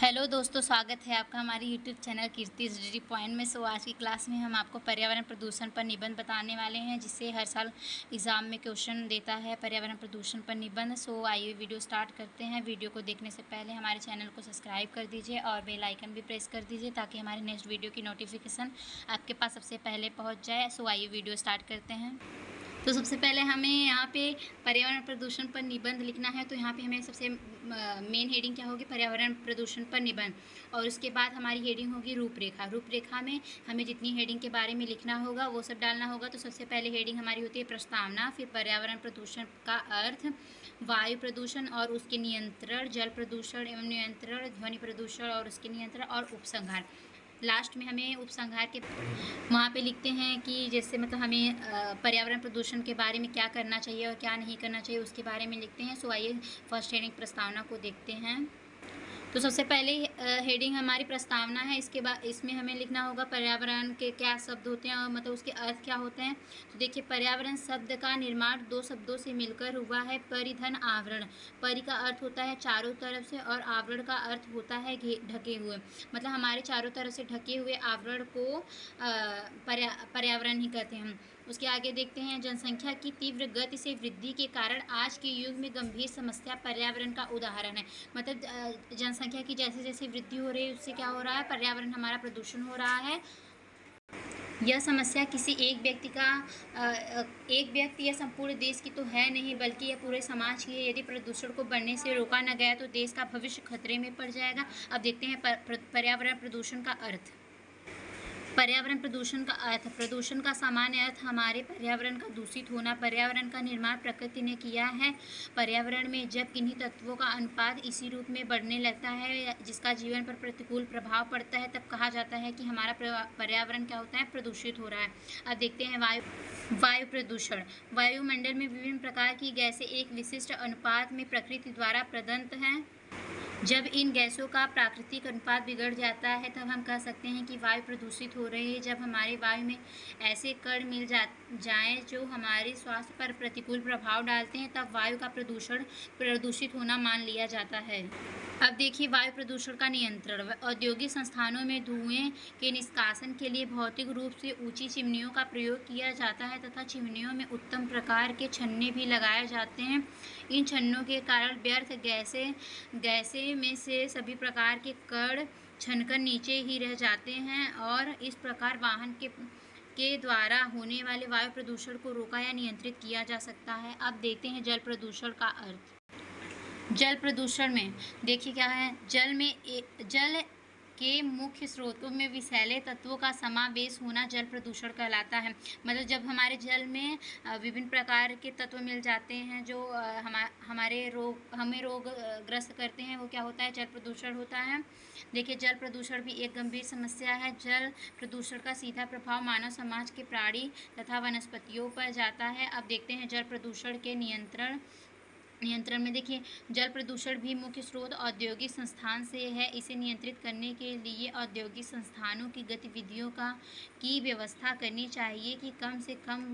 Hello दोस्तों, स्वागत है आपका हमारे यूट्यूब चैनल कीर्ति स्टडी पॉइंट में। आज की क्लास में हम आपको पर्यावरण प्रदूषण पर निबंध बताने वाले हैं, जिससे हर साल एग्ज़ाम में क्वेश्चन देता है पर्यावरण प्रदूषण पर निबंध। आइए वीडियो स्टार्ट करते हैं। वीडियो को देखने से पहले हमारे चैनल को सब्सक्राइब कर दीजिए और बेल आइकन भी प्रेस कर दीजिए, ताकि हमारे नेक्स्ट वीडियो की नोटिफिकेशन आपके पास सबसे पहले पहुँच जाए। आइए वीडियो स्टार्ट करते हैं। तो सबसे पहले हमें यहाँ पे पर्यावरण प्रदूषण पर निबंध लिखना है। तो यहाँ पे हमें सबसे मेन हेडिंग क्या होगी, पर्यावरण प्रदूषण पर निबंध। और उसके बाद हमारी हेडिंग होगी रूपरेखा। रूपरेखा में हमें जितनी हेडिंग के बारे में लिखना होगा वो सब डालना होगा। तो सबसे पहले हेडिंग हमारी होती है प्रस्तावना, फिर पर्यावरण प्रदूषण का अर्थ, वायु प्रदूषण और उसके नियंत्रण, जल प्रदूषण एवं नियंत्रण, ध्वनि प्रदूषण और उसके नियंत्रण, और उपसंहार। लास्ट में हमें उपसंहार के वहाँ पे लिखते हैं कि जैसे मतलब हमें पर्यावरण प्रदूषण के बारे में क्या करना चाहिए और क्या नहीं करना चाहिए, उसके बारे में लिखते हैं। आइए फर्स्ट हेडिंग प्रस्तावना को देखते हैं। तो सबसे पहले हेडिंग हमारी प्रस्तावना है। इसके बाद इसमें हमें लिखना होगा पर्यावरण के क्या शब्द होते हैं और मतलब उसके अर्थ क्या होते हैं। तो देखिए, पर्यावरण शब्द का निर्माण दो शब्दों से मिलकर हुआ है। परिधन आवरण। परि का अर्थ होता है चारों तरफ से, और आवरण का अर्थ होता है ढके हुए। मतलब हमारे चारों तरफ से ढके हुए आवरण को पर्यावरण ही कहते हैं हम। उसके आगे देखते हैं, जनसंख्या की तीव्र गति से वृद्धि के कारण आज के युग में गंभीर समस्या पर्यावरण का उदाहरण है। मतलब जनसंख्या की जैसे जैसे वृद्धि हो रही है, उससे क्या हो रहा है, पर्यावरण हमारा प्रदूषण हो रहा है। यह समस्या किसी एक व्यक्ति या संपूर्ण देश की तो है नहीं, बल्कि यह पूरे समाज की है। यदि प्रदूषण को बढ़ने से रोका न गया तो देश का भविष्य खतरे में पड़ जाएगा। अब देखते हैं पर्यावरण प्रदूषण का अर्थ। पर्यावरण प्रदूषण का अर्थ। प्रदूषण का सामान्य अर्थ हमारे पर्यावरण का दूषित होना। पर्यावरण का निर्माण प्रकृति ने किया है। पर्यावरण में जब किन्हीं तत्वों का अनुपात इसी रूप में बढ़ने लगता है जिसका जीवन पर प्रतिकूल प्रभाव पड़ता है, तब कहा जाता है कि हमारा पर्यावरण क्या होता है, प्रदूषित हो रहा है। अब देखते हैं वायु प्रदूषण। वायुमंडल में विभिन्न प्रकार की गैसें एक विशिष्ट अनुपात में प्रकृति द्वारा प्रदत्त हैं। जब इन गैसों का प्राकृतिक अनुपात बिगड़ जाता है, तब हम कह सकते हैं कि वायु प्रदूषित हो रही है। जब हमारे वायु में ऐसे कण मिल जाएं जो हमारे स्वास्थ्य पर प्रतिकूल प्रभाव डालते हैं, तब वायु का प्रदूषित होना मान लिया जाता है। अब देखिए, वायु प्रदूषण का नियंत्रण। औद्योगिक संस्थानों में धुएं के निष्कासन के लिए भौतिक रूप से ऊंची चिमनियों का प्रयोग किया जाता है तथा चिमनियों में उत्तम प्रकार के छन्ने भी लगाए जाते हैं। इन छन्नों के कारण व्यर्थ गैसें में से सभी प्रकार के कण छनकर नीचे ही रह जाते हैं, और इस प्रकार वाहन के द्वारा होने वाले वायु प्रदूषण को रोका या नियंत्रित किया जा सकता है। अब देखते हैं जल प्रदूषण का अर्थ। जल प्रदूषण में देखिए क्या है, जल के मुख्य स्रोतों में विषैले तत्वों का समावेश होना जल प्रदूषण कहलाता है। मतलब जब हमारे जल में विभिन्न प्रकार के तत्व मिल जाते हैं जो हमें रोग ग्रस्त करते हैं, वो क्या होता है, जल प्रदूषण होता है। देखिए, जल प्रदूषण भी एक गंभीर समस्या है। जल प्रदूषण का सीधा प्रभाव मानव समाज के प्राणी तथा वनस्पतियों पर जाता है। अब देखते हैं जल प्रदूषण के नियंत्रण में। देखिए, जल प्रदूषण भी मुख्य स्रोत औद्योगिक संस्थान से है। इसे नियंत्रित करने के लिए औद्योगिक संस्थानों की गतिविधियों की व्यवस्था करनी चाहिए कि कम से कम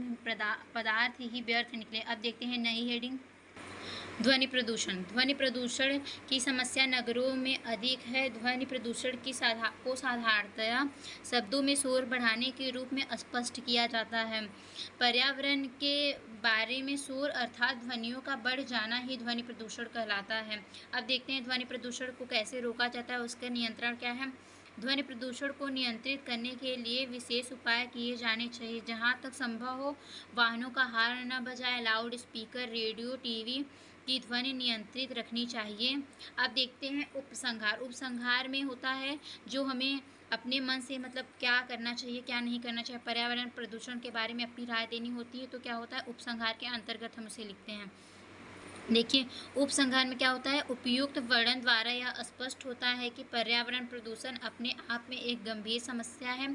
पदार्थ ही व्यर्थ निकले। अब देखते हैं नई हेडिंग, ध्वनि प्रदूषण। ध्वनि प्रदूषण की समस्या नगरों में अधिक है। ध्वनि प्रदूषण को साधारणतया शब्दों में शोर बढ़ाने के रूप में स्पष्ट किया जाता है। पर्यावरण के बारे में शोर अर्थात ध्वनियों का बढ़ जाना ही ध्वनि प्रदूषण कहलाता है। अब देखते हैं ध्वनि प्रदूषण को कैसे रोका जाता है, उसका नियंत्रण क्या है। ध्वनि प्रदूषण को नियंत्रित करने के लिए विशेष उपाय किए जाने चाहिए। जहाँ तक संभव हो, वाहनों का हॉर्न न बजाएं, लाउड स्पीकर, रेडियो, टीवी की ध्वनि नियंत्रित रखनी चाहिए। अब देखते हैं उपसंहार। उपसंहार में होता है जो हमें अपने मन से मतलब क्या करना चाहिए, क्या नहीं करना चाहिए, पर्यावरण प्रदूषण के बारे में अपनी राय देनी होती है। तो क्या होता है, उपसंहार के अंतर्गत हम उसे लिखते हैं। देखिए, उपसंहार में क्या होता है, उपयुक्त वर्णन द्वारा यह स्पष्ट होता है कि पर्यावरण प्रदूषण अपने आप में एक गंभीर समस्या है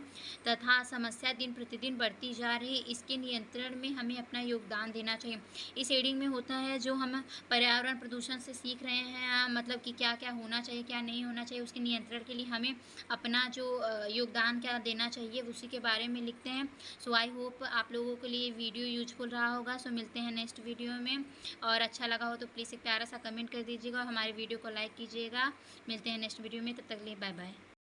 तथा समस्या दिन प्रतिदिन बढ़ती जा रही है। इसके नियंत्रण में हमें अपना योगदान देना चाहिए। इस हेडिंग में होता है जो हम पर्यावरण प्रदूषण से सीख रहे हैं, मतलब कि क्या क्या होना चाहिए, क्या नहीं होना चाहिए, उसके नियंत्रण के लिए हमें अपना जो योगदान क्या देना चाहिए, उसी के बारे में लिखते हैं। आई होप आप लोगों के लिए वीडियो यूजफुल रहा होगा। मिलते हैं नेक्स्ट वीडियो में, और अच्छा लगा लगा हो तो प्लीज़ एक प्यारा सा कमेंट कर दीजिएगा और हमारे वीडियो को लाइक कीजिएगा। मिलते हैं नेक्स्ट वीडियो में, तब तक के लिए बाय बाय।